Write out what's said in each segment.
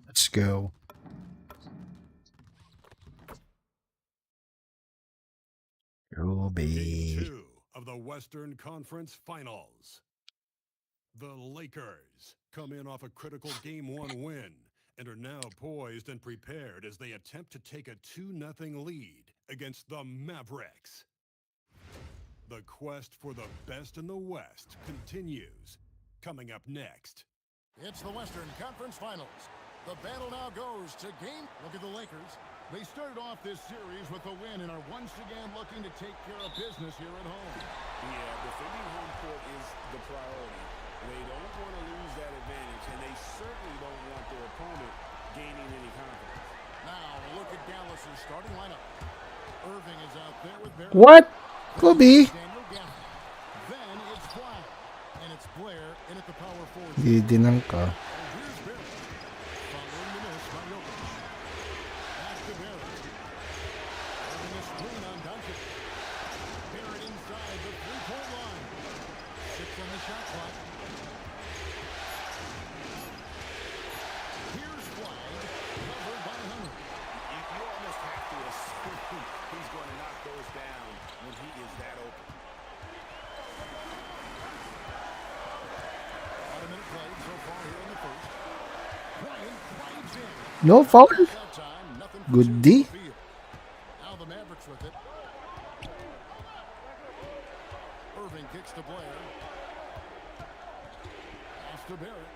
Let's go. Game Ruby. 2 of the Western Conference Finals. The Lakers come in off a critical Game 1 win and are now poised and prepared as they attempt to take a 2-0 lead against the Mavericks. The quest for the best in the West continues. Coming up next. It's the Western Conference Finals. The battle now goes to game. Look at the Lakers. They started off this series with a win and are once again looking to take care of business here at home. Yeah, defending home court is the priority. They don't want to lose that advantage, and they certainly don't want their opponent gaining any confidence. Now, look at Dallas's starting lineup. Irving is out there with Barrett. What? Could be. Daniel Gaffney. Then it's Fly. And it's Blair in at the power forward. Didinang ka. Here's Barrett. Following the miss by Jokic. Back to Barrett. Having a screen on Doncic. Barrett inside the three-point line. 6 on the shot clock. Here's Fly. Covered by Hunter. You almost have to assume he's going to knock those down when he is that open. About a minute played so far here in the first. Bryant drives in. No foul? That time, nothing for Good two D. on the field. Now the Mavericks with it. Irving kicks to Blair. Pass to Barrett.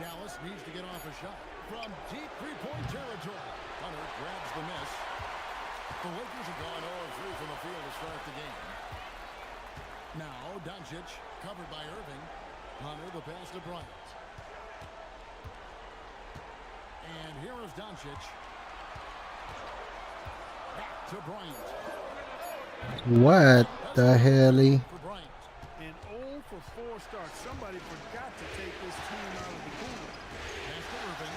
Dallas needs to get off a shot from deep three-point territory. Hunter grabs the miss. The Lakers have gone 0-3 from the field to start the game. Now Doncic covered by Irving. Hunter the pass to Bryant. And here is Doncic. Back to Bryant. What the hell? For Bryant. An 0 for 4 start. Somebody forgot to take this team out of the pool. Pass to Irving.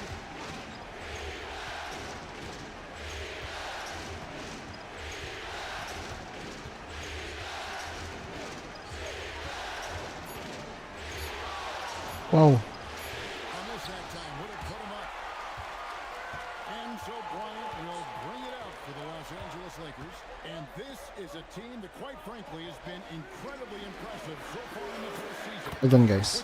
Wow. Almost that time would have put him up. And so Bryant will bring it out for the Los Angeles Lakers. And this is a team that, quite frankly, has been incredibly impressive so far in the postseason. Well done, guys.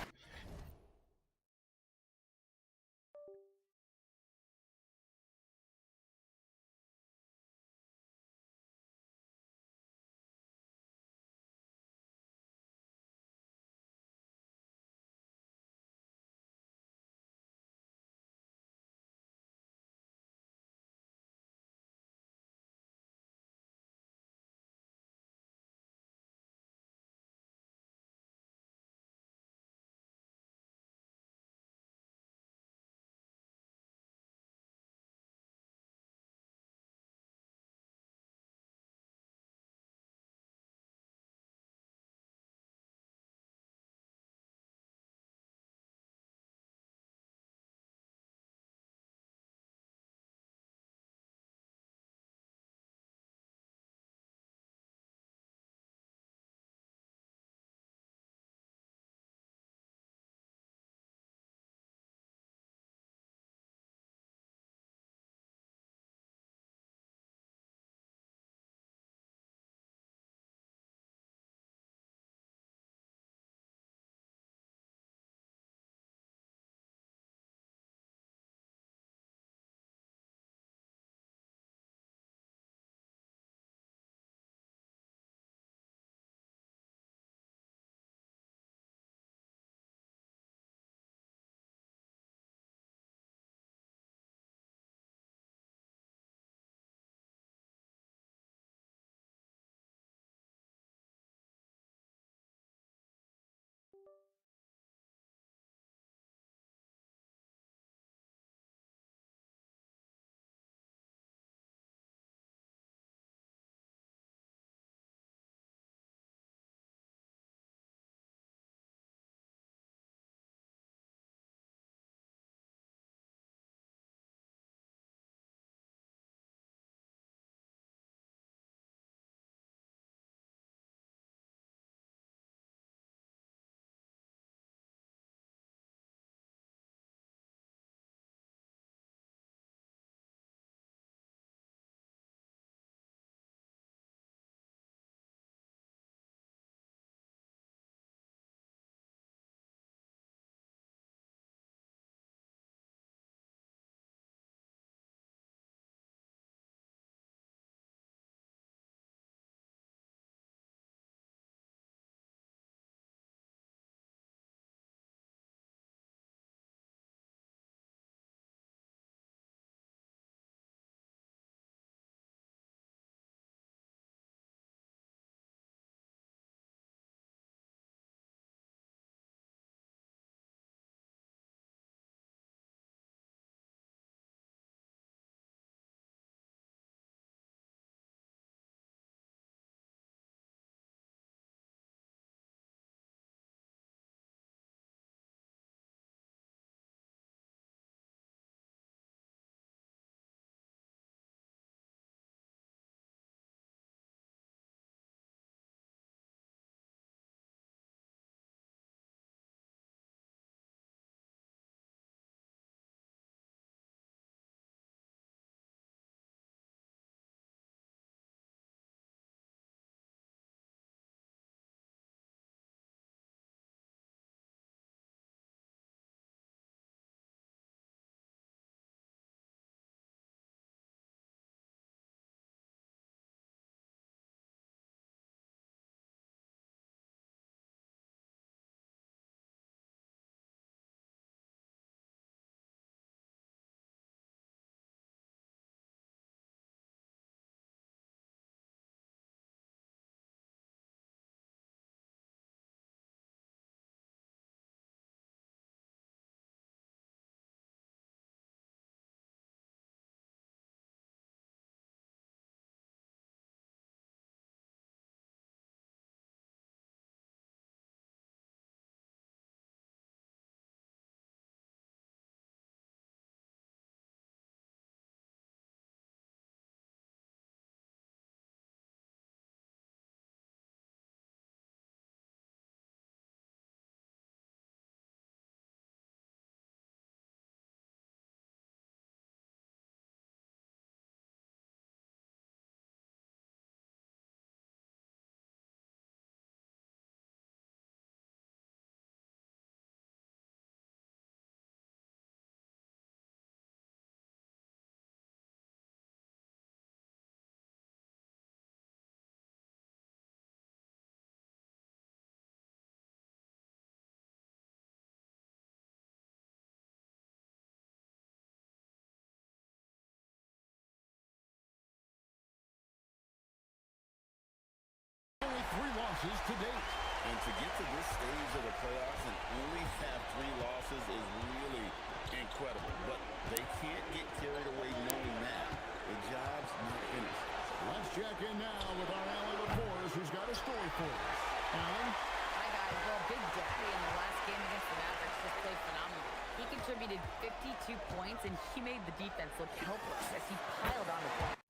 3 losses to date. And to get to this stage of the playoffs and only have 3 losses is really incredible. But they can't get carried away knowing that. The job's not finished. Let's check in now with our Allen LaForce, who's got a story for us. Allen? Hi, guys. Well, Big Daddy in the last game against the Mavericks just played phenomenal. He contributed 52 points, and he made the defense look helpless as he piled on the points.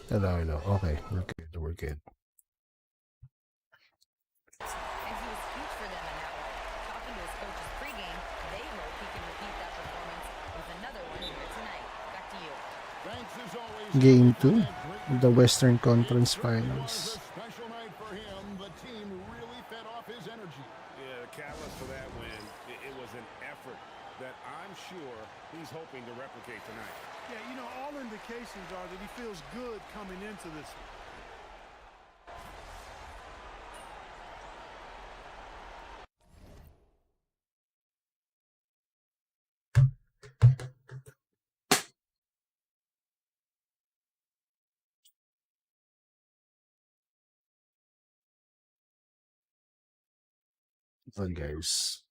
Hello. Okay, we're good. And he was huge for them in that way. Talking to his coaches pregame, they hope he can repeat that performance with another one here tonight. Back to you. Thanks as always. Game for 2, that great the Western Conference It certainly Finals. was a special night for him. The team really fed off his energy. Yeah, the catalyst for that win, it was an effort that I'm sure he's hoping to replicate tonight. Yeah, you know, all indications are that he feels good coming into this one. Good guys.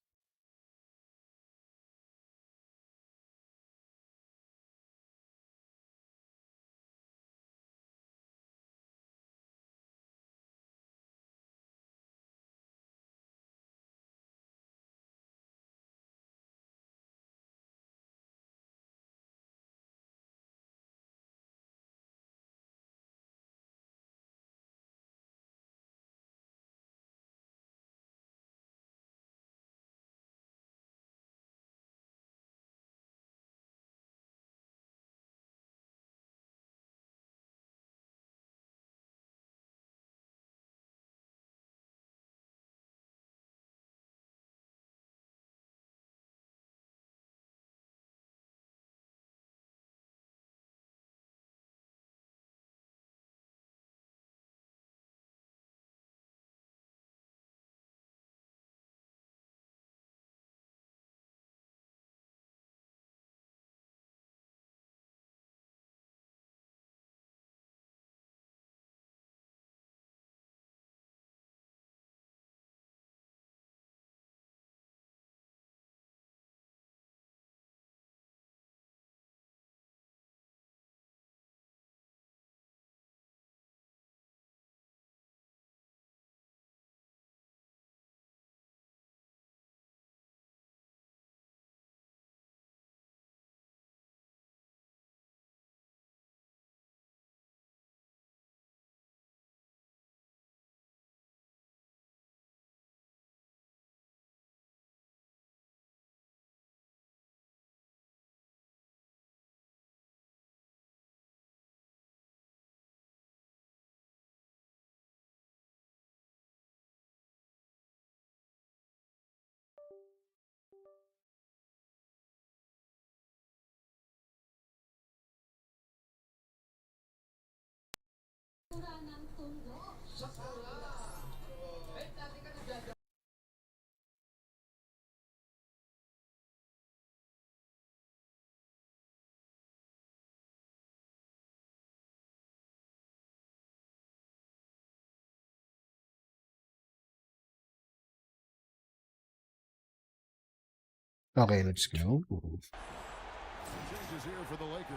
Okay, let's go. Changes here for the Lakers.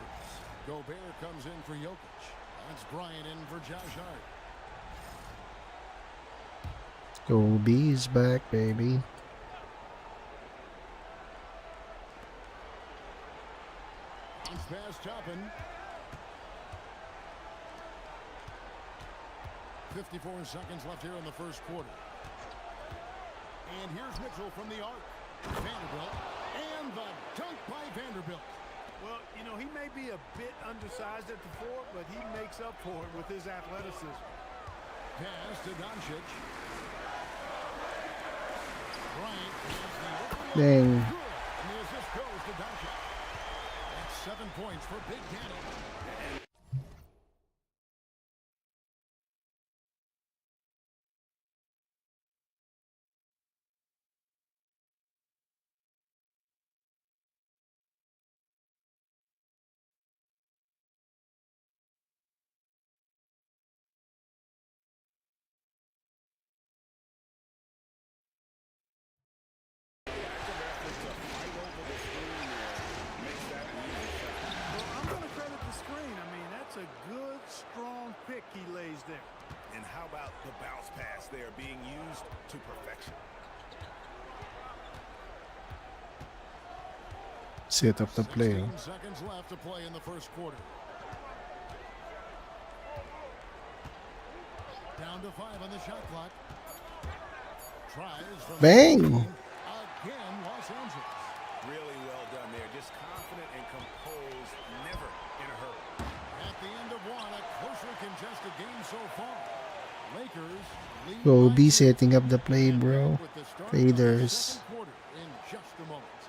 Gobert comes in for Jokic. That's Bryant in for Josh Hart. Kobe's back, baby. Bounce pass Toppin. 54 seconds left here in the first quarter. And here's Mitchell from the arc. Vanderbilt. And the dunk by Vanderbilt. Well, you know, he may be a bit undersized at the floor, but he makes up for it with his athleticism. Pass to Doncic. Bryant has the open Dang. look. Good. And the assist goes to Doncic. That's 7 points for Big Daddy. pick he lays there. And how about the bounce pass there being used to perfection? Set up the play. 16 seconds left to play in the first quarter. Down to 5 on the shot clock. Tries from Bang! again, Los Angeles. Really well done there. Just confident and composed, never in a hurry. At the end of one, a closely contested game so far. Lakers lead Go by be 2. setting up the play, bro. With the start of the Faders. second quarter in just a moment.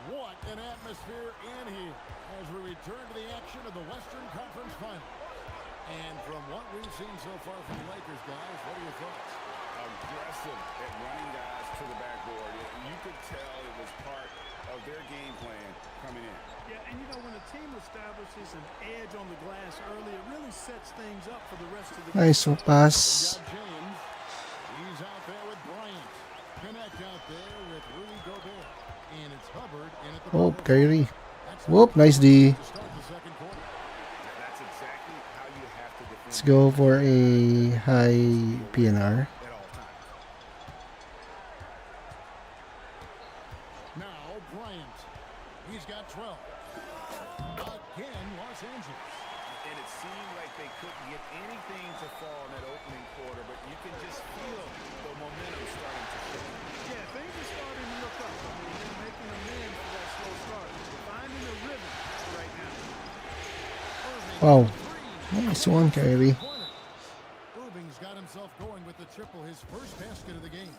What an atmosphere in here as we return to the action of the Western Conference Finals. And from what we've seen so far from the Lakers, guys, what are your thoughts? Aggressive at running guys to the backboard. You could tell it was part of their game plan coming in. Yeah, and you know, when a team establishes an edge on the glass early, it really sets things up for the rest of the game. Nice We pass. got James. He's out there with Bryant. Connect out there with Rudy Gobert. And it's Hubbard in at the Oh, bottom. Kyrie. That's Whoop, nice D. to start the second quarter. That's exactly how you have to defend. Let's go for a high PNR. At all times. Now Bryant. He's got 12. Again, Los Angeles. And it seemed like they couldn't get anything to fall in that opening quarter, but you can just feel the momentum starting to shift. Yeah, things are starting to look up. I mean, they're making amends for that slow start. They're finding a rhythm right now. Wow. Nice one, Kyrie. Irving's got himself going with the triple, his first basket of the game.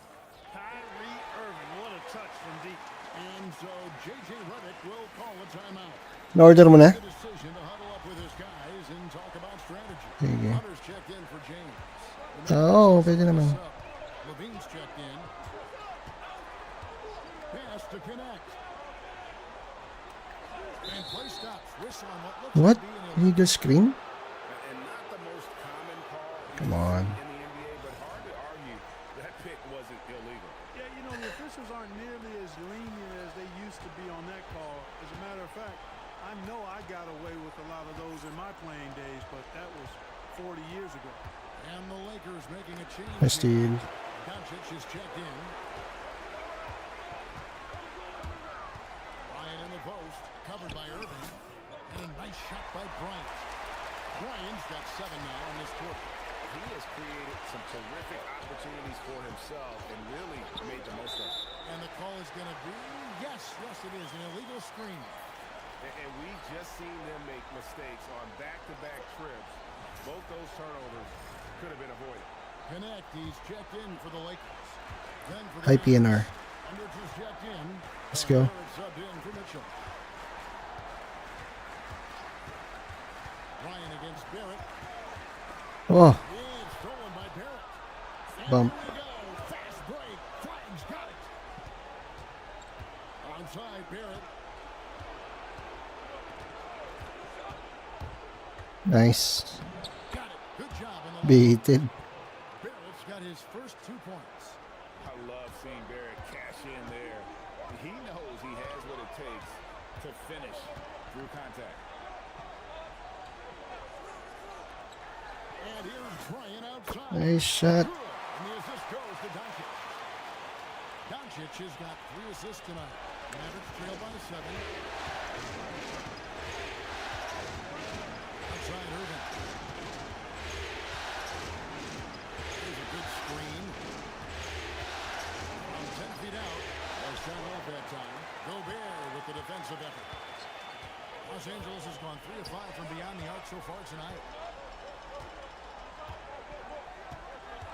Kyrie Irving, what a touch from deep. And so J.J. Redick will call a timeout. Na-order mo na. The decision to huddle up with his guys and talk about strategy. Sige. Hunter's checked in for James. Oo, pwede naman. Levine's checked in. Pass to connect. And play stops. Whistle on what looks What? to be an Illegal screen? And not the most common call Come on. in the NBA, but hard to argue that pick wasn't illegal. Yeah, you know, the officials aren't nearly as lenient as they used to be on that call. As a matter of fact, I know I got away with a lot of those in my playing days, but that was 40 years ago. And the Lakers making a change. I steal. Doncic is checked in. Bryant in the post, covered by Irving. And a nice shot by Bryant. Bryant's got 7 now in this quarter. He has created some terrific opportunities for himself and really made the most of it. And the call is going to be, yes, it is, an illegal screen. And we've just seen them make mistakes on back-to-back trips. Both those turnovers could have been avoided. Connect, he's checked in for the Lakers. Then for the High PNR. Hendricks is checked in. Let's go. Barrett subbed in for Mitchell. Ryan against Barrett. Oh, It's stolen by Barrett. And Bump. here we go. Fast break. Flag's got it. Onside Barrett. nice. Got it. Good job in the Baited. Barrett's got his first 2 points. I love seeing Barrett cash in there. He knows he has what it takes to finish through contact. And here's Bryant outside. Nice shot. Good. And the assist goes to Doncic. Doncic has got 3 assists tonight. Mavericks trail by 7. Outside Irving. There's a good screen. From 10 feet out. Nice shot off that time. Gobert with the defensive effort. Los Angeles has gone 3 of 5 from beyond the arc so far tonight.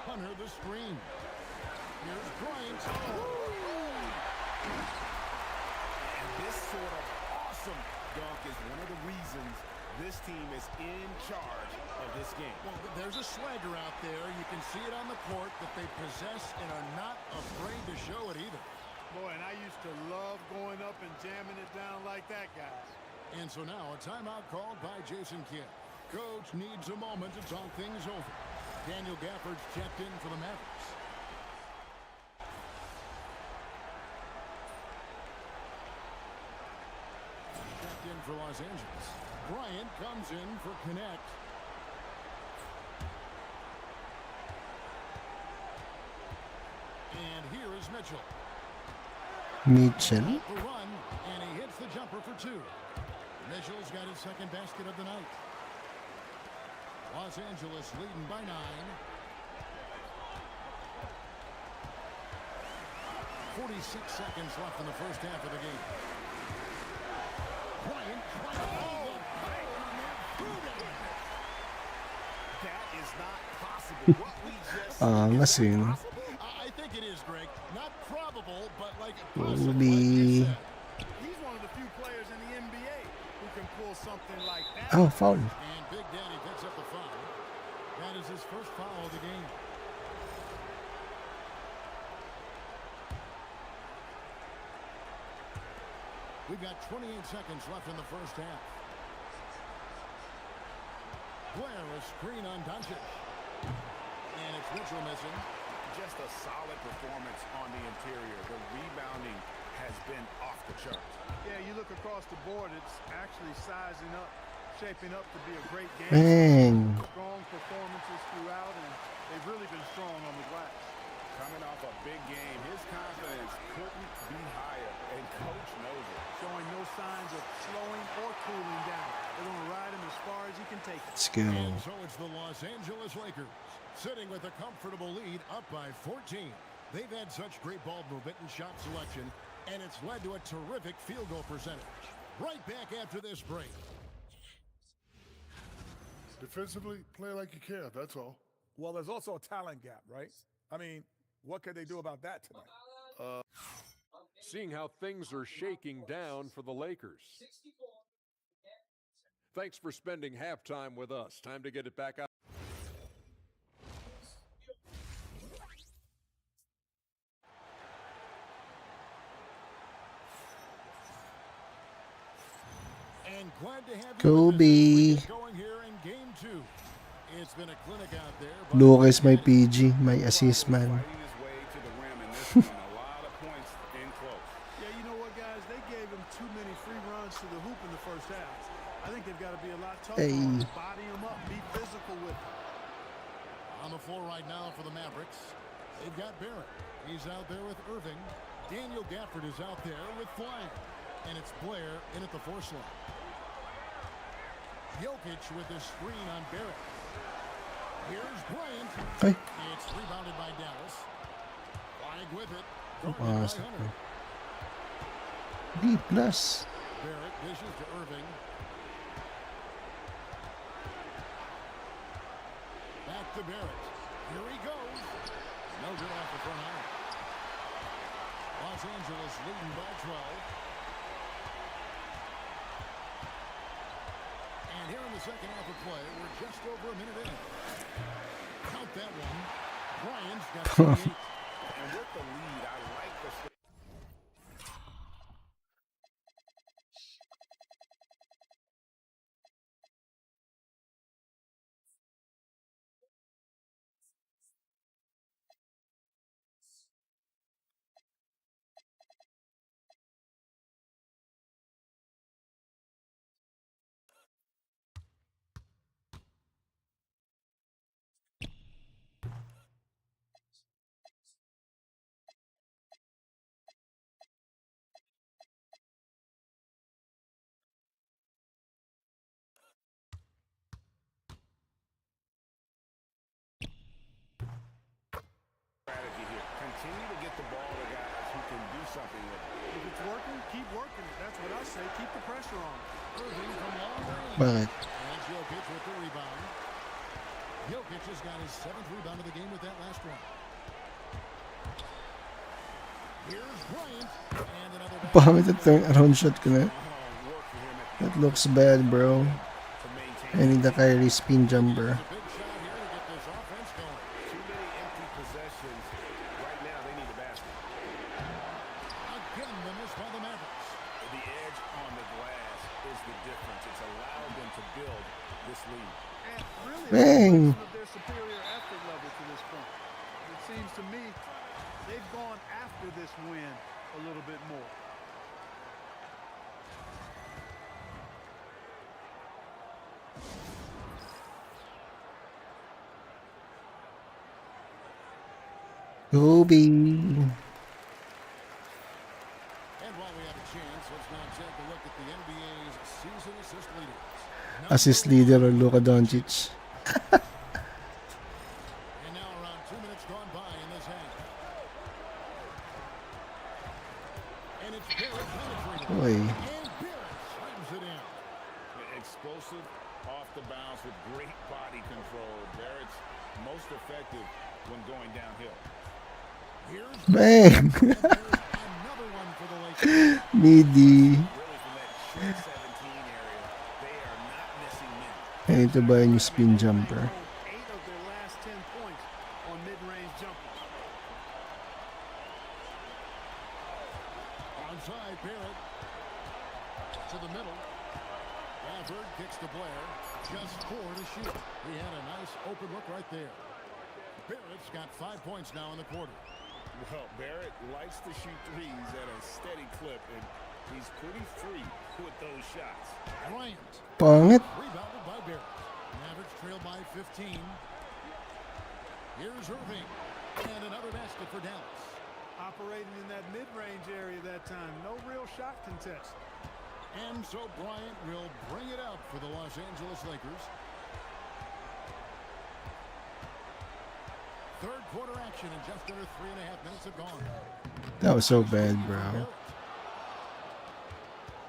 Hunter the screen. Here's Bryant. And this sort of awesome dunk is one of the reasons this team is in charge of this game. Well, there's a swagger out there. You can see it on the court that they possess and are not afraid to show it either. Boy, and I used to love going up and jamming it down like that, guys. And so now a timeout called by Jason Kidd. Coach needs a moment to talk things over. Daniel Gafford's checked in for the Mavericks. Checked in for Los Angeles. Bryant comes in for Connect. And here is Mitchell. Mitchell. The run, and he hits the jumper for two. Mitchell's got his second basket of the night. Los Angeles leading by 9. 46 seconds left in the first half of the game. Bryant trying to hold the ball on that through. That is not possible. What we just Ngasin. I think it is, Greg. Not probable, but like Will possible. be. He's one of the few players in the NBA who can pull something like that. Oh, foul. And Big Daddy picks up the foul. That is his first foul of the game. We've got 28 seconds left in the first half. Blair, a screen on Doncic. And it's Mitchell missing. just a solid performance on the interior. The rebounding has been off the charts. Yeah, you look across the board, it's actually sizing up, shaping up to be a great game. Dang. Strong performances throughout, and they've really been strong on the glass. Coming off a big game, his confidence couldn't be higher, and Coach knows it. Showing no signs of slowing or cooling down. They're going to ride him as far as he can take it. Let's go. And so it's the Los Angeles Lakers sitting with a comfortable lead up by 14. They've had such great ball movement and shot selection, and it's led to a terrific field goal percentage. Right back after this break. Defensively, play like you care, that's all. Well, there's also a talent gap, right? I mean, what could they do about that tonight? Seeing how things are shaking down for the Lakers. Thanks for spending halftime with us. Time to get it back out. And glad to have Kobe. you going here in game 2. It's been a clinic out there. but- Lucas may PG, may assist man. Fighting his way to the rim in this one. A lot of points in close. Yeah, you know what, guys? They gave him too many free runs to the hoop in the first half. I think they've got to be a lot tougher. Hey. On him, body him up, be physical with him. On the floor right now for the Mavericks, they've got Barrett. He's out there with Irving. Daniel Gafford is out there with Flyer. And it's Blair in at the 4 slot. Jokic with the screen on Barrett. Here's Bryant. Ay. It's rebounded by Dallas. Flying with it. Ah, Guarded by sakto. Hunter. B plus. Barrett dishes to Irving. Back to Barrett. Here he goes. No good off the front iron. Los Angeles leading by 12. And here in the second half of play, we're just over a minute in. Count that one. Bryant's got 28. And with the lead, I like the... strategy here. Continue to get the ball to guys who can do something with it. If it's working, keep working it. That's what I say. Keep the pressure on. Irving from long range. Bakit? And Jokic with the rebound. Jokic has got his 7th rebound of the game with that last one. Here's Bryant. And another back. Pangit at turn around shot ko na. Work for him at That looks bad, bro. to maintain. I need the Kyrie spin jumper. Big shot here to get this offense going. Too many empty possessions. Right now, they need a basket. Again, the miss by the Mavericks. The edge on the glass is the difference. It's allowed them to build this lead. And really, Bang. a reflection of their superior effort level to this point. It seems to me they've gone after this win a little bit more. Kobe. And while we have a chance, let's now take a look at the NBA's season assist leaders. Assist leader or Luka Doncic. And now around 2 minutes gone by in this half. And it's Barrett penetrating. Oy. And Barrett slams it in. Explosive off the bounce with great body control. Barrett's most effective when going downhill. Here's Bang. another one for the Lakers. Needy. Really from that short 17 area, they are not missing many. I need to buy a new spin jumper. 8 of their last 10 points on mid-range jumpers. Onside, Barrett. To the middle. Stafford kicks to Blair. Just 4 to shoot. He had a nice open look right there. Barrett's got 5 points now in the quarter. Well, Barrett likes to shoot threes at a steady clip, and he's pretty free with those shots. Bryant. Pangit. Rebounded by Barrett. Mavericks trail by 15. Here's Irving. And another basket for Dallas. Operating in that mid-range area that time. No real shot contest. And so Bryant will bring it out for the Los Angeles Lakers. Third quarter action in just under 3.5 minutes have gone. That was so bad, bro.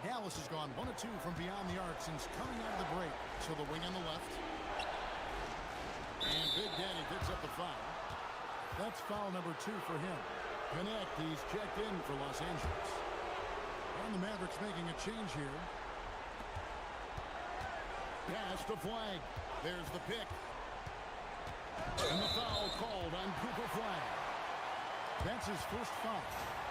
Dallas has gone 1 of 2 from beyond the arc since coming out of the break. To the wing on the left. And Big Daddy picks up the foul. That's foul number 2 for him. Connect, he's checked in for Los Angeles. And the Mavericks making a change here. Pass to Flag. There's the pick. And the foul called on Cooper Flag. That's his first foul.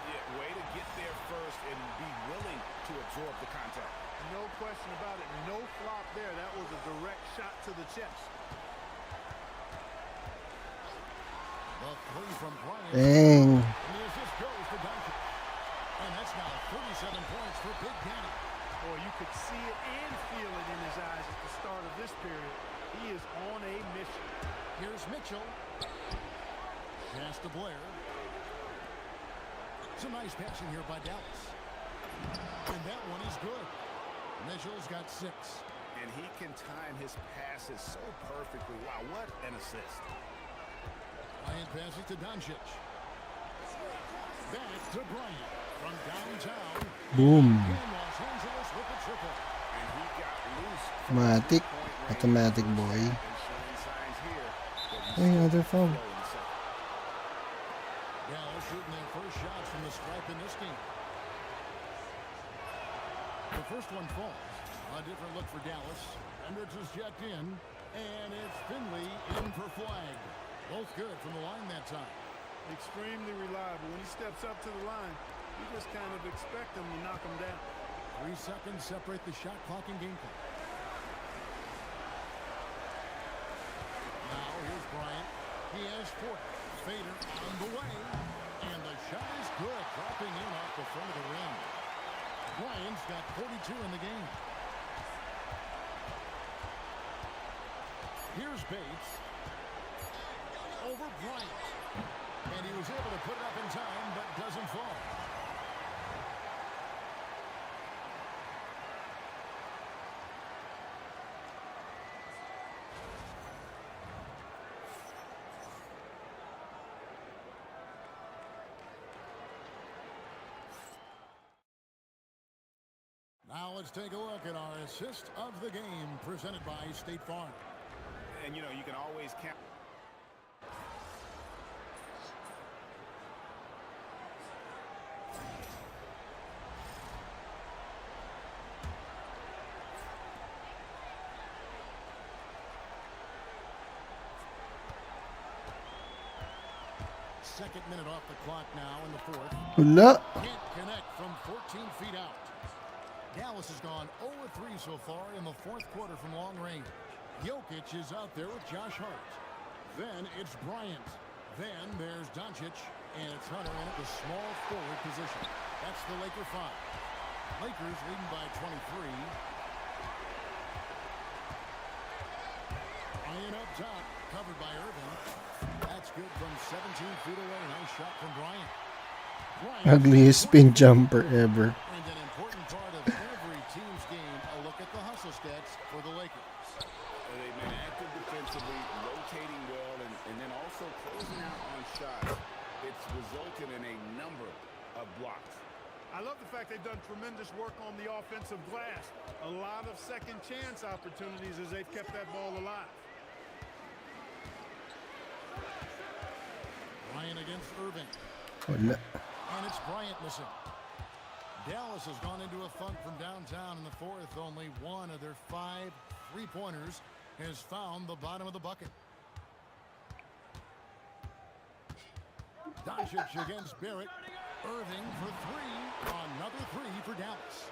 Yeah, way to get there first and be willing to absorb the contact. No question about it. No flop there. That was a direct shot to the chest. The 3 from Bryant. Dang. And the assist goes to Doncic. And that's now 37 points for Big Daddy. Boy, you could see it and feel it in his eyes at the start of this period. He is on a mission. Here's Mitchell. Pass to Blair. Some nice passing here by Dallas. And that one is good. Mitchell's got 6. And he can time his passes so perfectly. Wow, what an assist. Bryant passes to Doncic. Back to Bryant from downtown. Boom. And Los Angeles with the triple. And he got loose. Automatic. Automatic, boy. And showing signs here that he's Hey, another foul. slow in the second. Dallas shooting their first shots from the stripe in this game. The first one falls. A different look for Dallas. Hendricks is checked in. And it's Finley in for Flag. Both good from the line that time. Extremely reliable. When he steps up to the line, you just kind of expect him to knock him down. 3 seconds separate the shot clock and game clock. Now here's Bryant. He has 4. Fader on the way. And the shot is good. Dropping in off the front of the rim. Bryant's got 42 in the game. Here's Bates. Over Bryant. And he was able to put it up in time, but doesn't fall. Now let's take a look at our assist of the game presented by State Farm. And, you know, you can always count. Second minute off the clock now in the fourth. Wala. Can't connect from 14 feet out. Dallas has gone 0-3 so far in the fourth quarter from long range. Jokic is out there with Josh Hart. Then it's Bryant. Then there's Doncic. And it's Hunter in at the small forward position. That's the Laker 5. Lakers leading by 23. Bryant up top, covered by Irving. That's good from 17 feet away. Nice shot from Bryant. Ugliest spin jumper ever. And an important part of every team's game, a look at the hustle stats for the Lakers. They've been active defensively, rotating well, and then also closing out on shots. It's resulted in a number of blocks. I love the fact they've done tremendous work on the offensive glass. A lot of second chance opportunities as they've kept that ball alive. Bryant against Irving. Wala. And it's Bryant missing. Dallas has gone into a funk from downtown in the fourth. Only one of their 5 3-pointers has found the bottom of the bucket. Doncic against Barrett. Irving for 3. Another 3 for Dallas.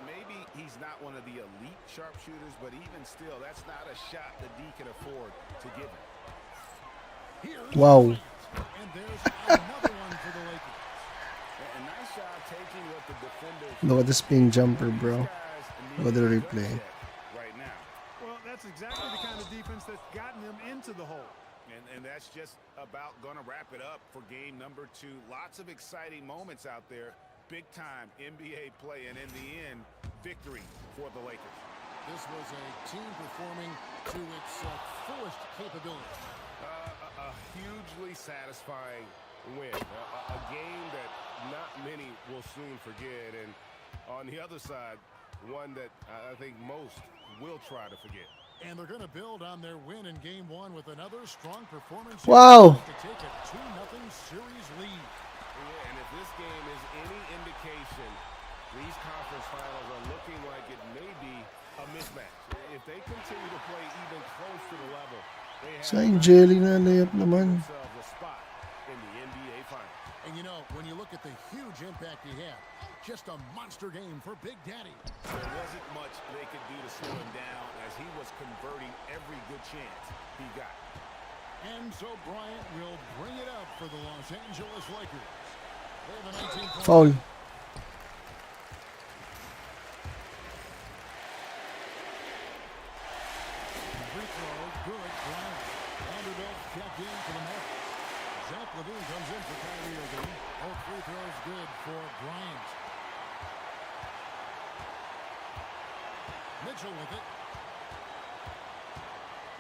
Maybe he's not one of the elite sharpshooters, but even still, that's not a shot that D can afford to give him. Here's Wow. Bryant. And there's another one for the Lakers. A nice job taking what the defenders. Look at the spin jumper, bro. These guys Look at the need a replay. gut check right now. Well, that's exactly the kind of defense that's gotten them into the hole. And that's just about going to wrap it up for game number 2. Lots of exciting moments out there. Big-time NBA play, and in the end, victory for the Lakers. This was a team performing to its fullest capability. A hugely satisfying win. A game that not many will soon forget. And on the other side, one that I think most will try to forget. And they're going to build on their win in game 1 with another strong performance. Wow. To take a 2-0 series lead. Yeah, and if this game is any indication, these conference finals are looking like it may be a mismatch. If they continue to play even close to the level, they have Sayang jelly na layup naman. themselves a spot in the NBA finals. And you know, when you look at the huge impact he had, just a monster game for Big Daddy. There wasn't much they could do to slow him down as he was converting every good chance he got. And so Bryant will bring it up for the Los Angeles Lakers. They have a 19-point Foul. free throw. Good. Bryant. Vanderbilt check in for the Mets. Zach LaVine comes in for Kyrie Irving. Both free throws good for Bryant. Mitchell with it.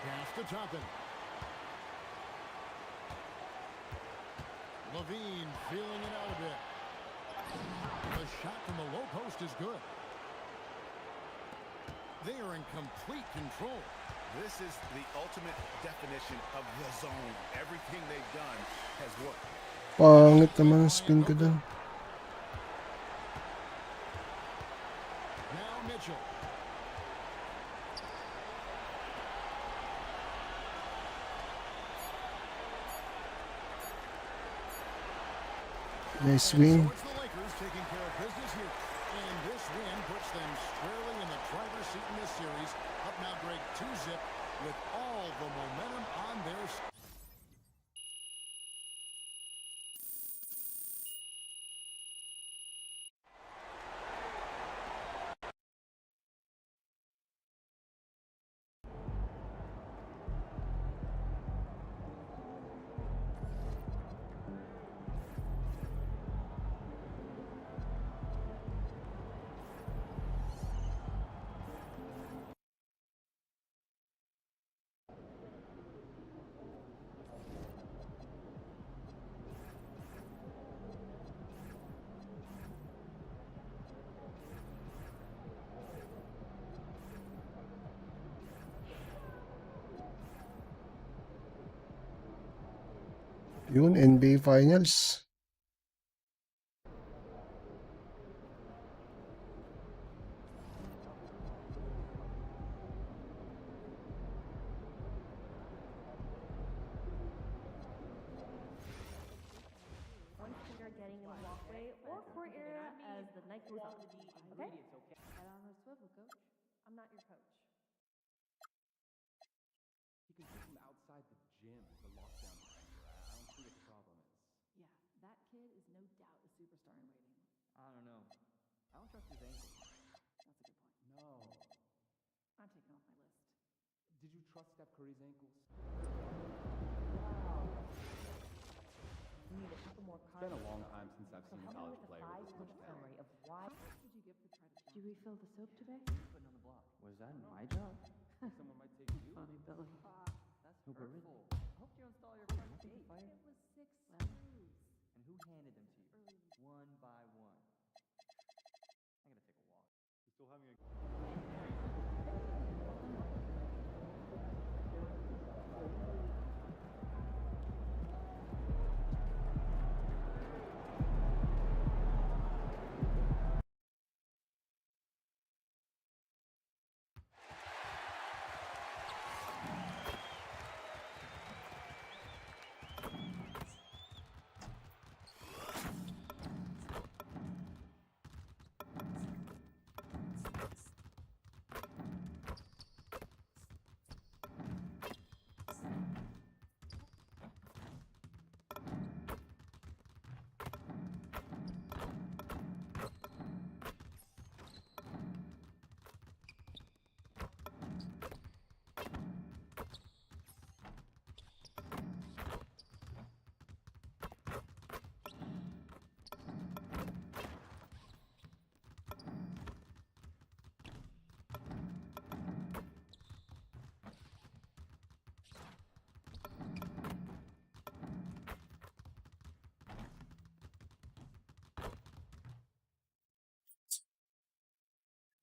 Pass to Toppin. LaVine feeling it out a bit. The shot from the low post is good. They are in complete control. This is the ultimate definition of the zone. Everything they've done has worked. Pangit naman ang spin ko dun. Now Mitchell. Nice win. So it's the Lakers taking care of business here. And this win puts them squarely in the driver's seat in this series. Up now, Greg, 2-zip with all the momentum on their side. Yun, NBA Finals. One finger getting in the walkway or court area as the night goes on. Okay? Head on a swivel, coach. I'm not your coach. no doubt a superstar in waiting. I don't know. I don't trust his ankles. That's a good point. No. I'm taking off my list. Did you trust Steph Curry's ankles? You need a couple more cards. It's been a long time since I've seen a college player with this much talent. Summary of why. How much did you get for try to Did you refill the soap today? putting on the block? Was that my job? Someone might take you. Funny, Billy. That's hurtful. I hope you install your front gate. It was 6 Well. screws. And who handed them to you? One by one. I gotta take a walk. You still having a...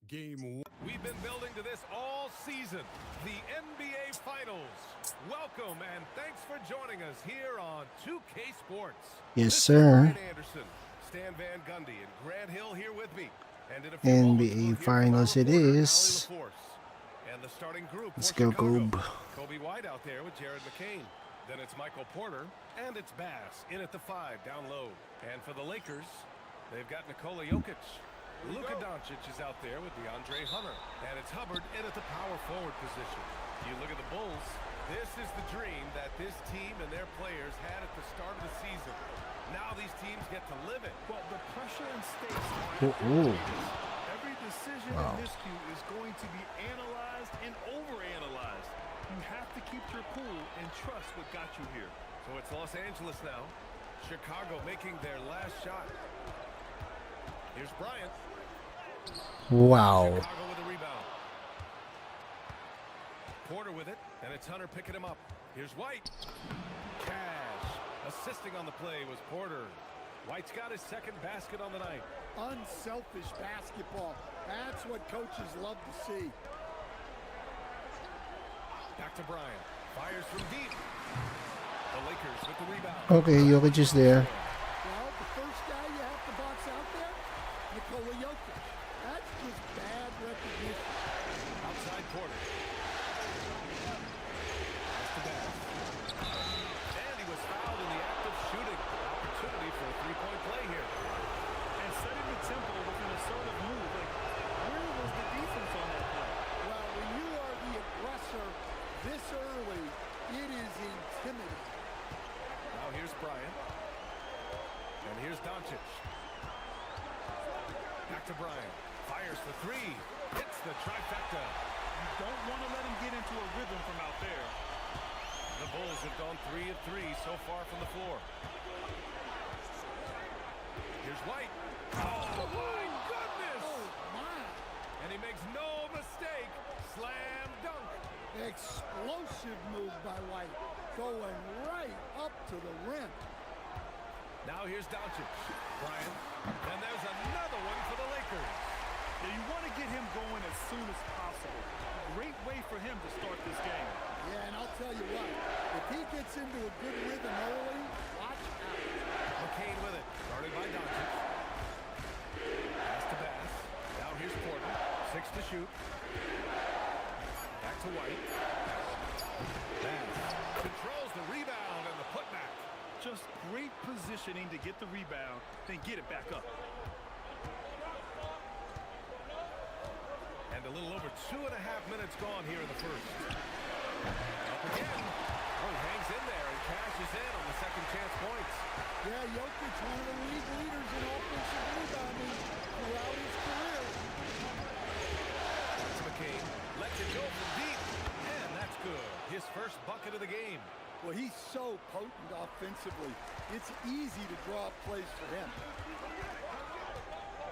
Game 1. We've been building to this all season, the NBA Finals. Welcome and thanks for joining us here on 2K Sports. Yes, This is sir. Bryant Anderson, Stan Van Gundy, and Grant Hill here with me. And in a few moments, we'll NBA hear from Finals our it reporter, Allie is. LaForce. And the starting group Let's for go, Chicago. Goob. Kobe White out there with Jared McCain. Then it's Michael Porter, and it's Bass in at the 5 down low. And for the Lakers, they've got Nikola Jokic. Luka Doncic is out there with DeAndre Hunter. And it's Hubbard in at the power forward position. You look at the Bulls. This is the dream that this team and their players had at the start of the season. Now these teams get to live it. Well, the pressure and stakes. Every decision Wow. and miscue is going to be analyzed and overanalyzed. You have to keep your cool and trust what got you here. So it's Los Angeles now. Chicago making their last shot. Here's Bryant. Wow. Chicago with a rebound. Porter with it, and it's Hunter picking him up. Here's White. Cash. Assisting on the play was Porter. White's got his second basket on the night. Unselfish basketball. That's what coaches love to see. Back to Bryant. Fires from deep. The Lakers with the rebound. Okay, Jokic is there. Well, the first guy you have to box out there, Nikola Jokic. That's just bad recognition. Outside Porter. Pass to Bass. And he was fouled in the act of shooting. Opportunity for a three-point play here. And setting the tempo with an assertive move. Like, where was the defense on that play? Well, when you are the aggressor this early, it is intimidating. Now here's Bryant. And here's Doncic. Back to Bryant. Fires for three. Hits the trifecta. You don't want to let him get into a rhythm from out there. The Bulls have gone 3 of 3 so far from the floor. Here's White. Oh, my goodness! Oh, my. And he makes no mistake. Slam dunk. Explosive move by White. Going right up to the rim. Now here's Doncic. Bryant. And there's another one for the Lakers. Yeah, you want to get him going as soon as possible. Great way for him to start this game. Yeah, and I'll tell you what, if he gets into a good rhythm early, watch out. McCain with it. Started by Doncic. Pass to Bass. Now here's Porter. 6 to shoot. Back to White. Bass controls the rebound and the putback. Just great positioning to get the rebound, then get it back up. And a little over 2.5 minutes gone here in the first. Up again. Oh, he hangs in there and cashes in on the second chance points. Yeah, Jokic, one of the league his first bucket of the game. Well, he's so potent offensively. It's easy to draw up plays for him.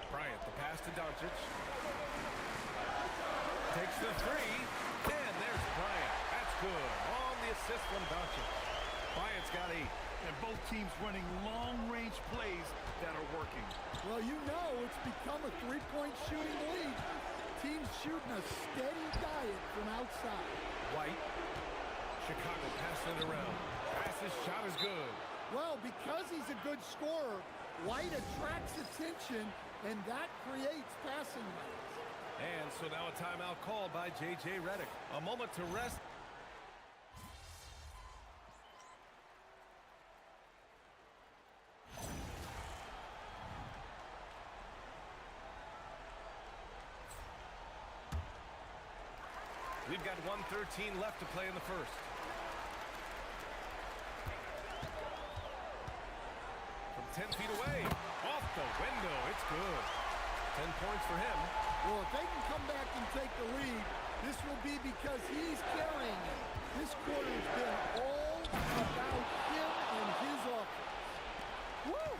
Bryant, the pass to Doncic. Takes the three, and there's Bryant. That's good. On the assist from Doncic. Bryant's got 8. And both teams running long-range plays that are working. Well, you know it's become a three-point shooting league. Teams shooting a steady diet from outside. White. Chicago passing it around. Passes, shot is good. Well, because he's a good scorer, White attracts attention, and that creates passing lanes. And so now a timeout called by J.J. Redick. A moment to rest. We've got 1:13 left to play in the first. From 10 feet away. Off the window. It's good. 10 points for him. Well, if they can come back and take the lead, this will be because he's carrying it. This quarter has been all about him and his offense. Woo!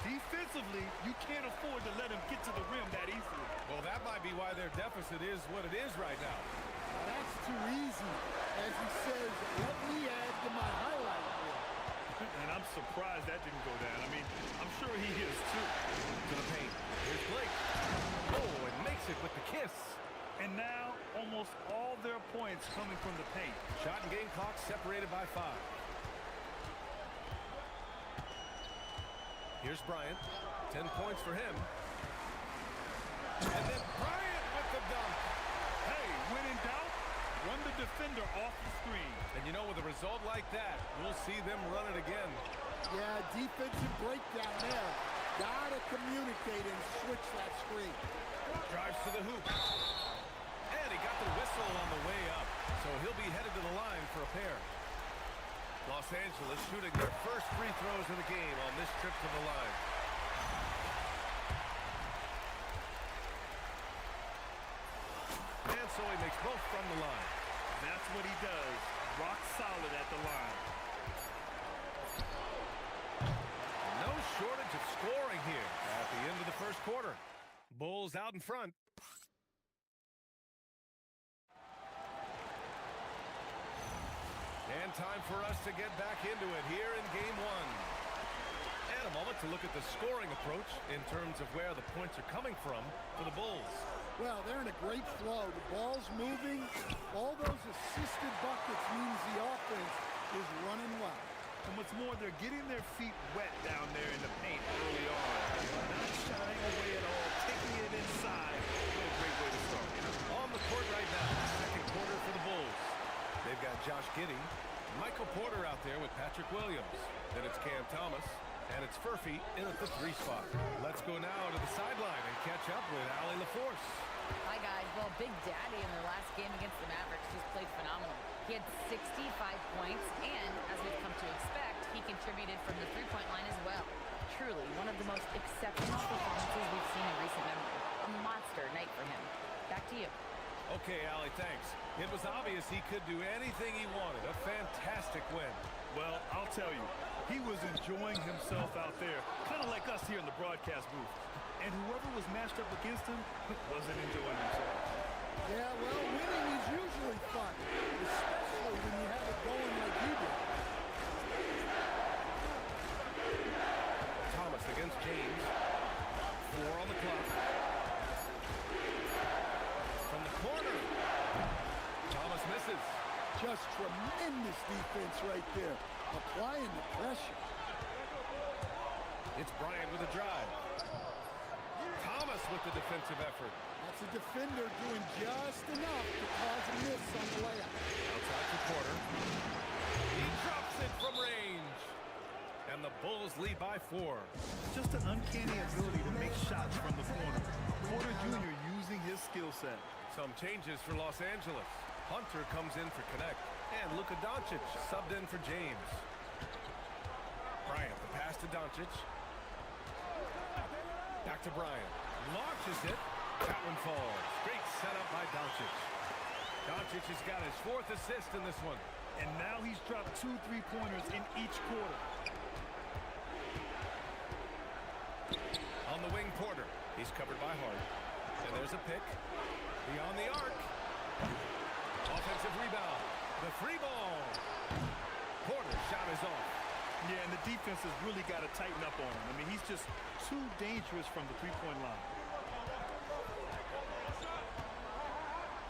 Defensively, you can't afford to let him get to the rim that easily. Well, that might be why their deficit is what it is right now. That's too easy. As he says, let me add to my highlight reel. And I'm surprised that didn't go down. I mean, I'm sure he is too. To the paint. Here's Blake. Oh, and makes it with the kiss. And now, almost all their points coming from the paint. Shot and game clock separated by 5. Here's Bryant. 10 points for him. And then Bryant with the dunk. Hey, when in doubt, run the defender off the screen. And you know, with a result like that, we'll see them run it again. Yeah, defensive breakdown there. Gotta communicate and switch that screen. Drives to the hoop. And he got the whistle on the way up. So he'll be headed to the line for a pair. Los Angeles shooting their first free throws of the game on this trip to the line. And so he makes both from the line. That's what he does. Rock solid at the line. No shortage of scoring here at the end of the first quarter. Bulls out in front. And time for us to get back into it here in game 1. And a moment to look at the scoring approach in terms of where the points are coming from for the Bulls. Well, they're in a great flow. The ball's moving. All those assisted buckets means the offense is running well. And what's more, they're getting their feet wet down there in the paint early on. Not shying away at all, taking it inside. What a great way to start. On the court right now, second quarter for the Bulls. They've got Josh Giddey, Michael Porter out there with Patrick Williams. Then it's Cam Thomas, and it's Furphy in at the 3 spot. Let's go now to the sideline and catch up with Allie LaForce. Hi, guys. Well, Big Daddy in their last game against the Mavericks just played phenomenal. He had 65 points, and as we've come to expect, he contributed from the three-point line as well. Truly, one of the most exceptional performances we've seen in recent memory. A monster night for him. Back to you. Okay, Allie, thanks. It was obvious he could do anything he wanted. A fantastic win. Well, I'll tell you, he was enjoying himself out there, kind of like us here in the broadcast booth. And whoever was matched up against him wasn't enjoying themselves. Yeah, well, winning is usually fun, especially when you have it going like he did. Thomas against James. 4 on the clock. From the corner. Thomas misses. Just tremendous defense right there, applying the pressure. It's Bryant with a drive. Thomas with the defensive effort. That's a defender doing just enough to cause a miss on the layup. Outside for Porter. He drops it from range. And the Bulls lead by 4. Just an uncanny ability to make shots from the corner. Porter Jr. using his skill set. Some changes for Los Angeles. Hunter comes in for Connect. And Luka Doncic subbed in for James. Bryant, the pass to Doncic. Back to Bryant. Launches it. That one falls. Great setup by Doncic. Doncic has got his 4th assist in this one. And now he's dropped 2 3-pointers in each quarter. On the wing, Porter. He's covered by Hart. And there's a pick. Beyond the arc. Offensive rebound. The free ball. Porter's shot is off. Yeah, and the defense has really got to tighten up on him. I mean, he's just too dangerous from the three-point line.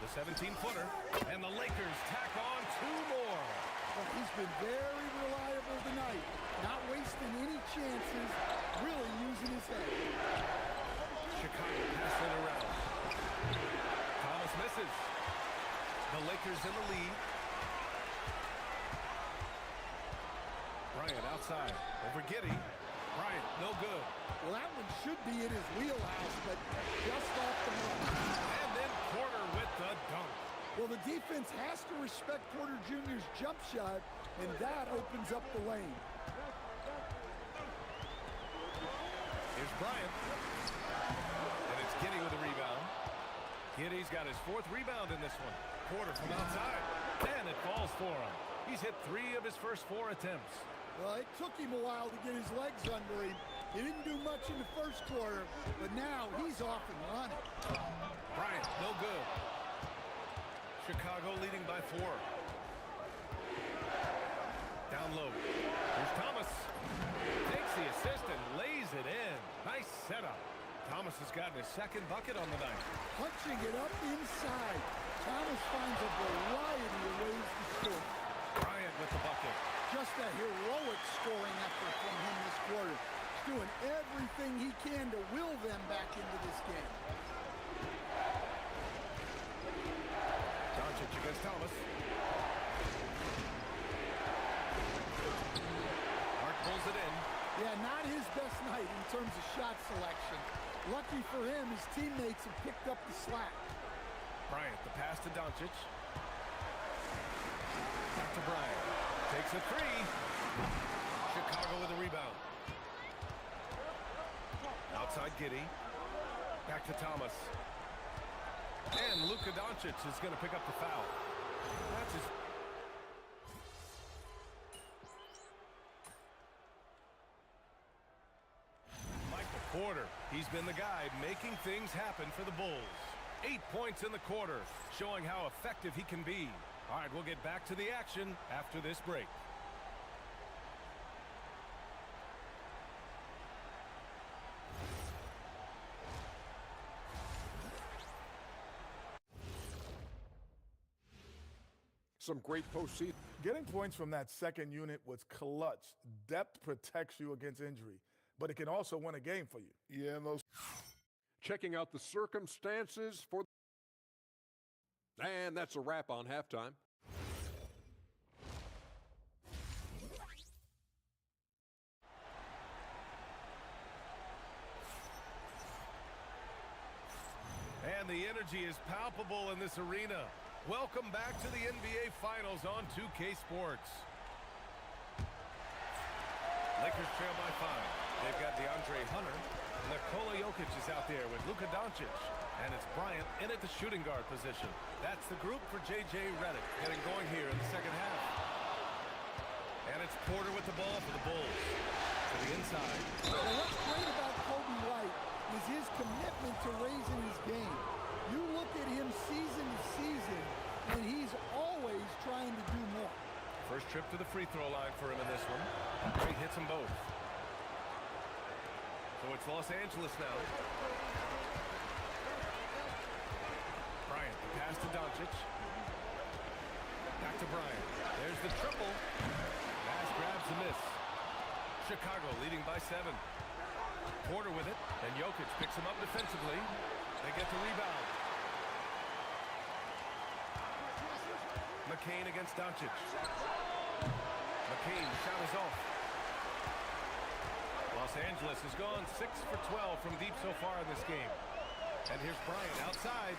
The 17-footer. And the Lakers tack on 2 more. Well, he's been very reliable tonight. Not wasting any chances. Really using his head. Chicago pass it around. Thomas misses. The Lakers in the lead. Bryant outside. Over Giddey. Bryant, no good. Well, that one should be in his wheelhouse, but just off the mark. And then Porter with the dunk. Well, the defense has to respect Porter Jr.'s jump shot, and that opens up the lane. Here's Bryant. And it's Giddey with the rebound. Giddey's got his 4th rebound in this one. Porter from outside. And it falls for him. He's hit 3 of his first 4 attempts. Well, it took him a while to get his legs under him. He didn't do much in the first quarter, but now he's off and running. Bryant, no good. Chicago leading by 4. Down low. Here's Thomas. Takes the assist and lays it in. Nice setup. Thomas has gotten his 2nd bucket on the night. Punching it up inside. Thomas finds a variety of ways to score. Bryant with the bucket. Just a heroic scoring effort from him this quarter. He's doing everything he can to will them back into this game. Doncic against Thomas. Hart pulls it in. Yeah, not his best night in terms of shot selection. Lucky for him, his teammates have picked up the slack. Bryant, the pass to Doncic. Back to Bryant. Takes a 3. Chicago with a rebound. Outside Giddey. Back to Thomas. And Luka Doncic is going to pick up the foul. That's his... Michael Porter. He's been the guy making things happen for the Bulls. 8 points in the quarter, showing how effective he can be. All right, we'll get back to the action after this break. Some great postseason. Getting points from that second unit was clutch. Depth protects you against injury, but it can also win a game for you. Yeah, and those. Checking out the circumstances for. And that's a wrap on halftime. And the energy is palpable in this arena. Welcome back to the NBA Finals on 2K Sports. Lakers trail by 5. They've got DeAndre Hunter. Nikola Jokic is out there with Luka Doncic. And it's Bryant in at the shooting guard position. That's the group for J.J. Redick getting going here in the second half. And it's Porter with the ball for the Bulls. To the inside. Well, what's great about Kobe White is his commitment to raising his game. You look at him season to season, and he's always trying to do more. First trip to the free throw line for him in this one. He hits them both. So it's Los Angeles now. Bryant, the pass to Doncic. Back to Bryant. There's the triple. Pass grabs a miss. Chicago leading by 7. Porter with it, and Jokic picks him up defensively. They get the rebound. McCain against Doncic. McCain, shot is off. Los Angeles has gone 6 for 12 from deep so far in this game. And here's Bryant outside.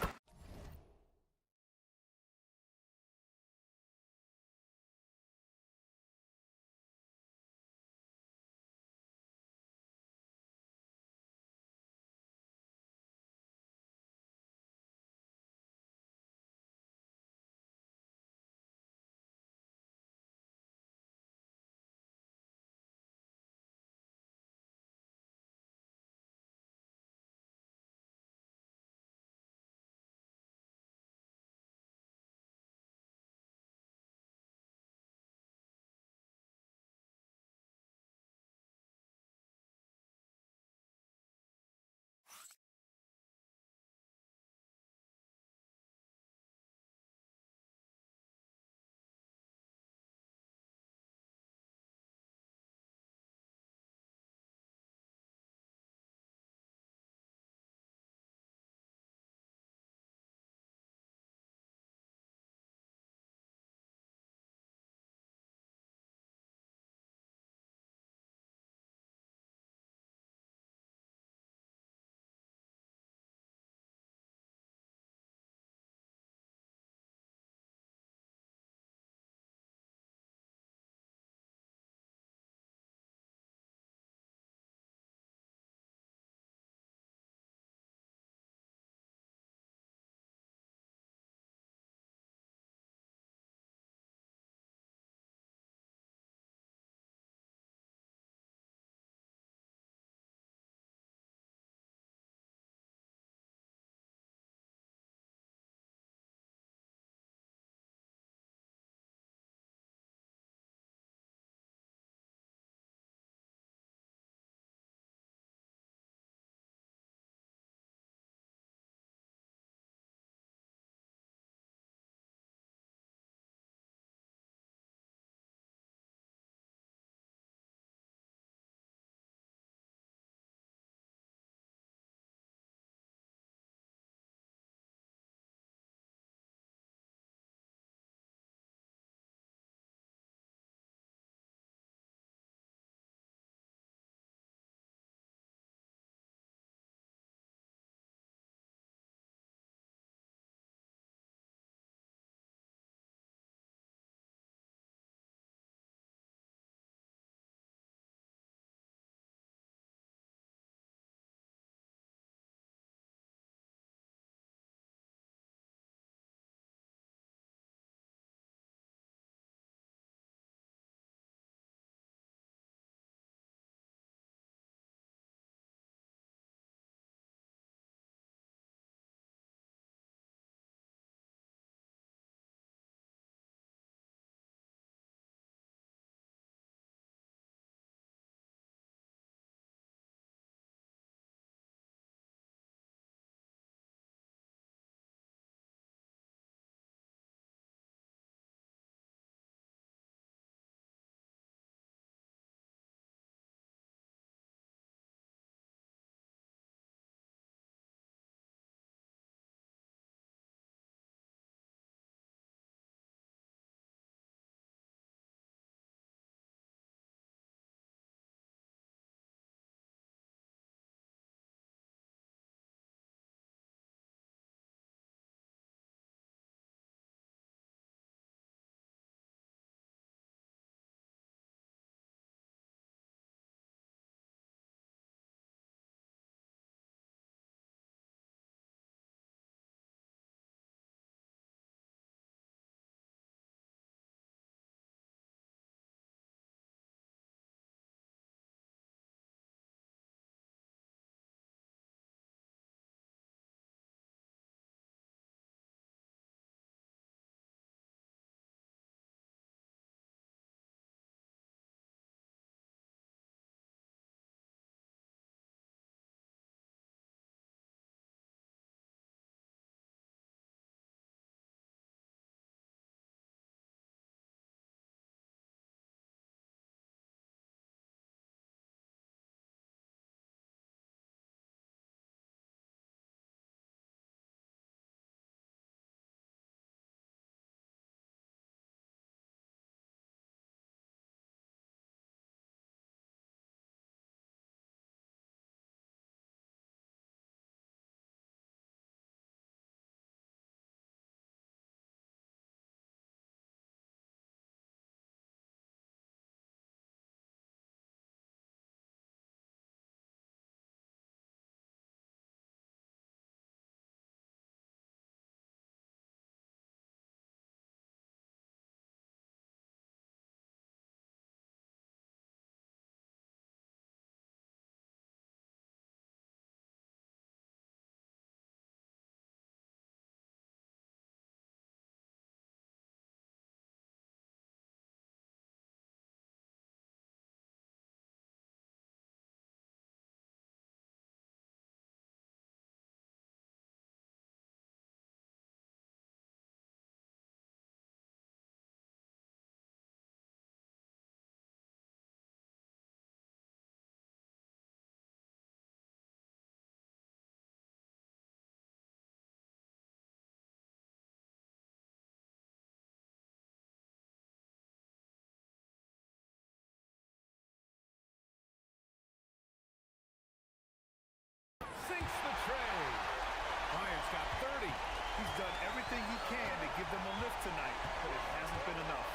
got 30. He's done everything he can to give them a lift tonight, but it hasn't been enough.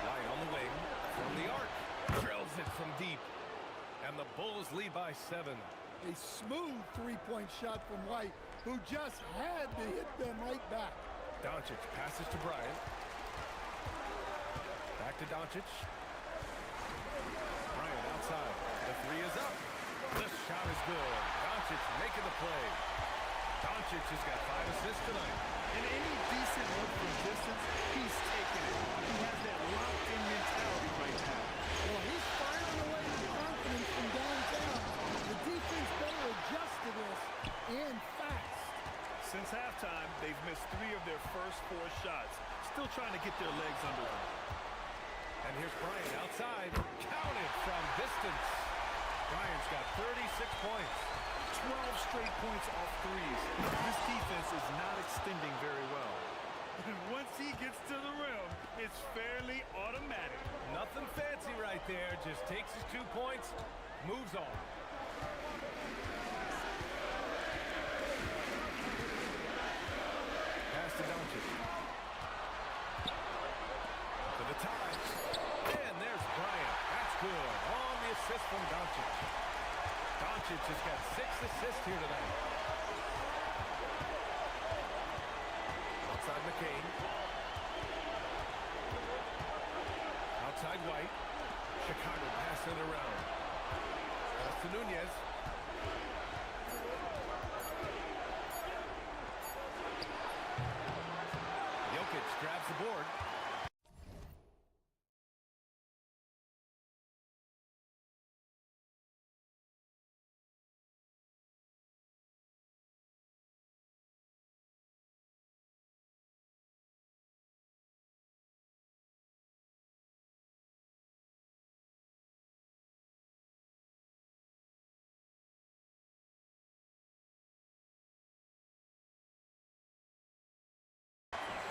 White on the wing, from the arc, drills it from deep. And the Bulls lead by 7. A smooth three-point shot from White, who just had to hit them right back. Doncic passes to Bryant. Back to Doncic. Bryant outside. The three is up. The shot is good. Doncic making the play. Doncic has got 5 assists tonight. And any decent look from distance, he's taking it. He has that locked-in mentality right now. Well, he's firing away with confidence from downtown. The defense better adjust to this, and fast. Since halftime, they've missed 3 of their first 4 shots. Still trying to get their legs under them. And here's Bryant outside. Counted from distance. Bryant's got 36 points. 12 straight points off threes. This defense is not extending very well. And once he gets to the rim, it's fairly automatic. Nothing fancy right there. Just takes his 2 points, moves on. Pass to Doncic. To the tie. And there's Bryant. That's good. On the assist from Doncic. Doncic has got 6 assists here tonight. Outside McCain. Outside White. Chicago passing it around. Pass to Nunez. Jokic grabs the board.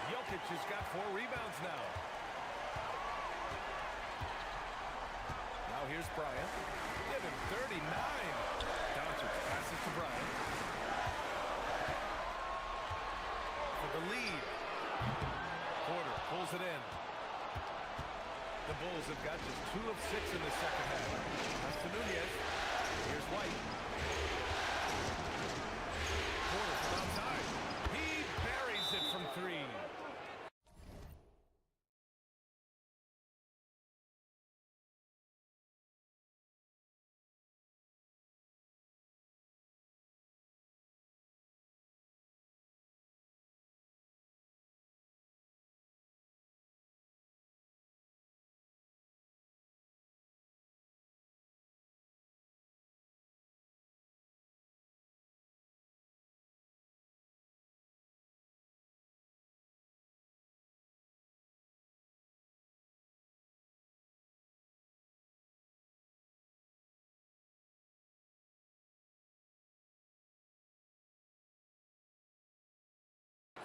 Jokic has got 4 rebounds now. Now here's Bryant. Give him 39. Doncic passes to Bryant. For the lead. Porter pulls it in. The Bulls have got just 2 of 6 in the second half. Pass to Nunez. Here's White. Porter from outside. He buries it from 3.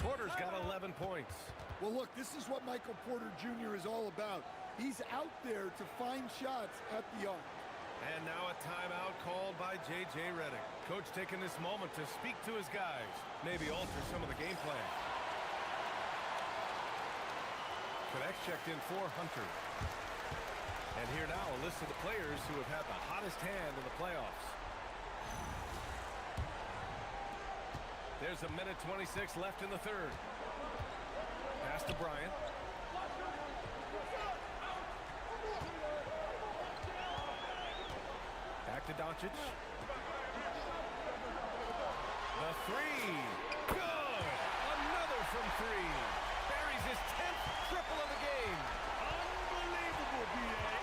Porter's got 11 points. Well, look, this is what Michael Porter Jr. is all about. He's out there to find shots at the arc. And now a timeout called by J.J. Redick. Coach taking this moment to speak to his guys, maybe alter some of the game plan. Cadex checked in for Hunter. And here now a list of the players who have had the hottest hand in the playoffs. There's a minute 26 left in the third. Pass to Bryant. Back to Doncic. The three. Good. Another from 3. Buries his 10th triple of the game. Unbelievable, B.A.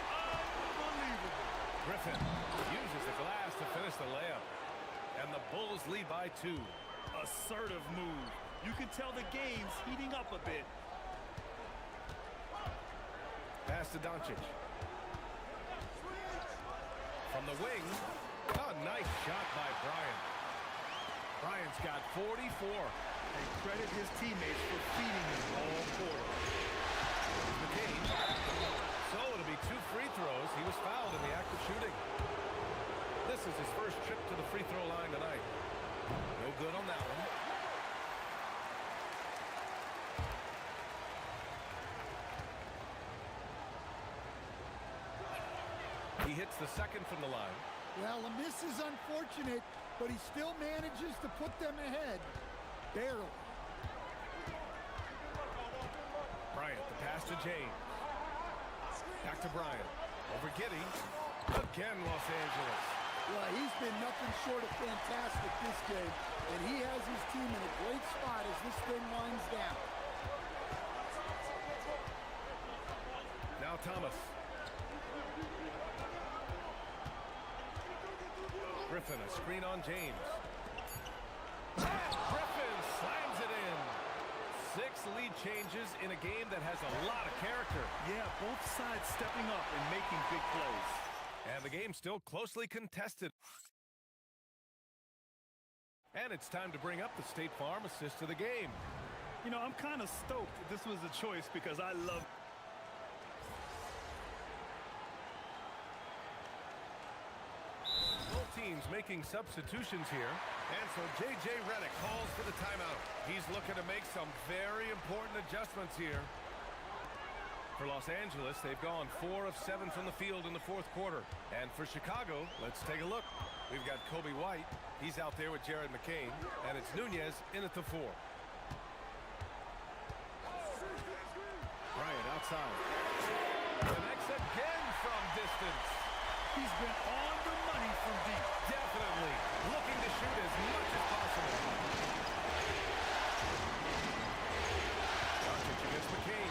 Unbelievable. Griffin uses the glass to finish the layup. And the Bulls lead by 2. Assertive move. You can tell the game's heating up a bit. Pass to Doncic. From the wing. A nice shot by Bryant. Bryant's got 44. And credit his teammates for feeding him all quarter. McCain. So it'll be 2 free throws. He was fouled in the act of shooting. This is his first trip to the free throw line tonight. good on that one. He hits the second from the line. Well, a miss is unfortunate, but he still manages to put them ahead. Barely. Bryant, the pass to James. Back to Bryant. Over Giddey. Again, Los Angeles. Well, he's been nothing short of fantastic this game, and he has his team in a great spot as this thing winds down. Now Thomas. Griffin, a screen on James. Griffin slams it in. 6 lead changes in a game that has a lot of character. Yeah, both sides stepping up and making big plays. And the game's still closely contested. And it's time to bring up the State Farm assist to the game. You know, I'm kind of stoked this was a choice because I love... Both teams making substitutions here. And so J.J. Redick calls for the timeout. He's looking to make some very important adjustments here. For Los Angeles, they've gone 4 of 7 from the field in the fourth quarter. And for Chicago, let's take a look. We've got Kobe White. He's out there with Jared McCain. And it's Nunez in at the 4. Bryant outside. Connects again from distance. He's been on the money from deep. Definitely. Looking to shoot as much as possible. Doncic against McCain.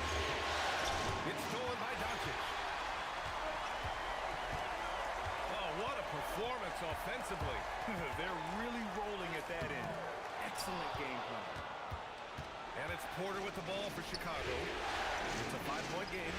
It's stolen by Doncic. Oh, what a performance offensively. They're really rolling at that end. Excellent game plan. And it's Porter with the ball for Chicago. It's a 5-point game.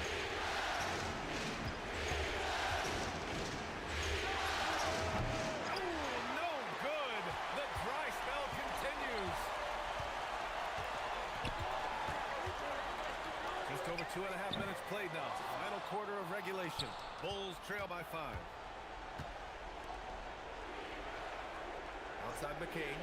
Over 2.5 minutes played now. Final quarter of regulation. Bulls trail by 5. Outside McCain.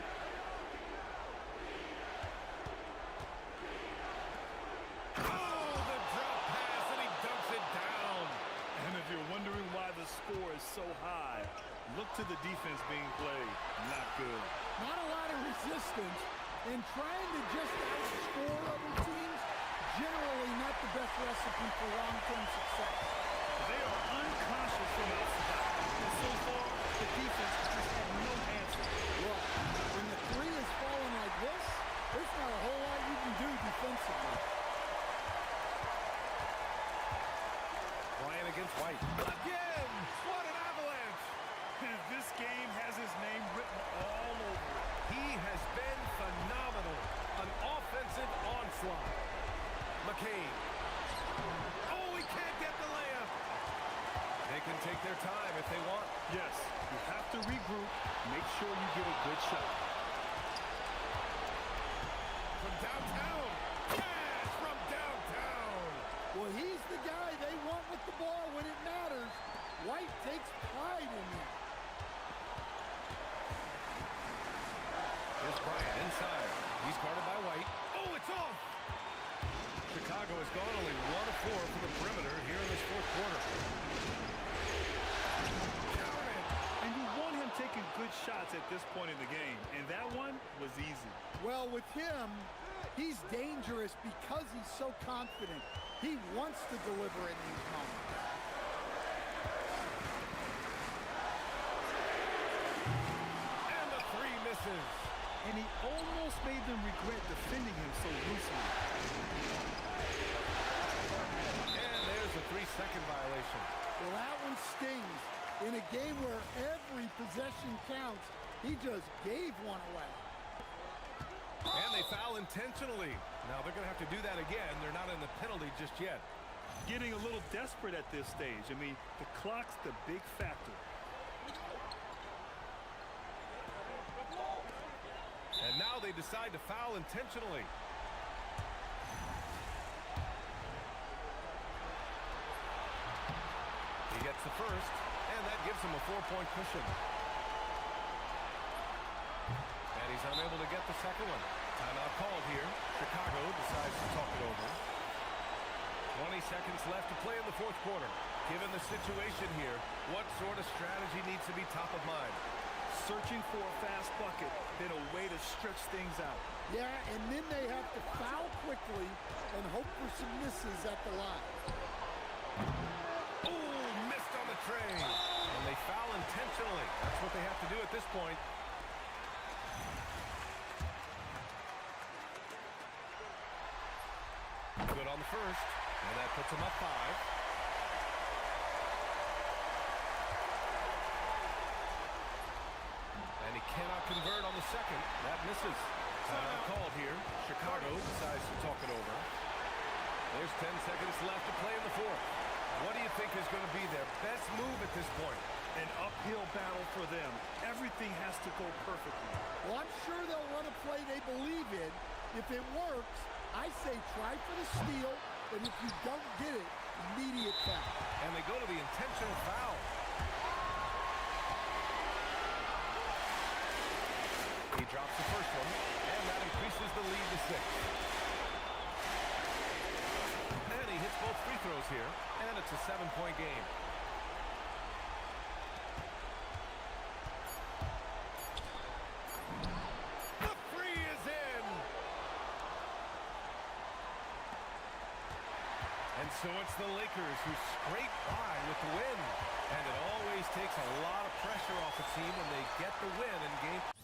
Oh, the drop pass, and he dumps it down. And if you're wondering why the score is so high, look to the defense being played. Not good. Not a lot of resistance, and trying to just outscore other teams, generally not the best recipe for long-term success. They are unconscious from outside. And so far, the defense just had no answer. Look, when the 3 is falling like this, there's not a whole lot you can do defensively. Bryant against White. Again! What an avalanche! This game has his name written all over it. He has been phenomenal. An offensive onslaught. McCain. Oh, he can't get the layup. They can take their time if they want. Yes, you have to regroup. Make sure you get a good shot. From downtown. Yes, from downtown. Well, he's the guy they want with the ball when it matters. White takes pride in him. Here's Bryant inside. He's guarded by White. Oh, it's off. Chicago has gone only 1 of 4 from the perimeter here in this fourth quarter. And you want him taking good shots at this point in the game, and that one was easy. Well, with him, he's dangerous because he's so confident. He wants to deliver in these moments. And the 3 misses. And he almost made them regret defending him so loosely. And there's a 3-second violation. Well, that one stings. In a game where every possession counts, he just gave one away. And they foul intentionally. Now they're going to have to do that again. They're not in the penalty just yet. Getting a little desperate at this stage. I mean, the clock's the big factor. And now they decide to foul intentionally. He gets the first, and that gives him a 4-point cushion. And he's on unable to get the second one. Timeout called here. Chicago decides to talk it over. 20 seconds left to play in the fourth quarter. Given the situation here, what sort of strategy needs to be top of mind? Searching for a fast bucket, then a way to stretch things out. Yeah, and then they have to foul quickly and hope for some misses at the line. Ooh, missed on the tray. And they foul intentionally. That's what they have to do at this point. Good on the first, and that puts them up 5. And he cannot convert on the second. That misses. Timeout called here. Chicago decides to talk it over. There's 10 seconds left to play in the fourth. What do you think is going to be their best move at this point? An uphill battle for them. Everything has to go perfectly. Well, I'm sure they'll run a play they believe in. If it works, I say try for the steal, and if you don't get it, immediate foul. And they go to the intentional foul. He drops the first one, and that increases the lead to 6. And he hits both free throws here, and it's a 7-point game. The three is in! And so it's the Lakers who scrape by with the win. And it always takes a lot of pressure off a team when they get the win in game.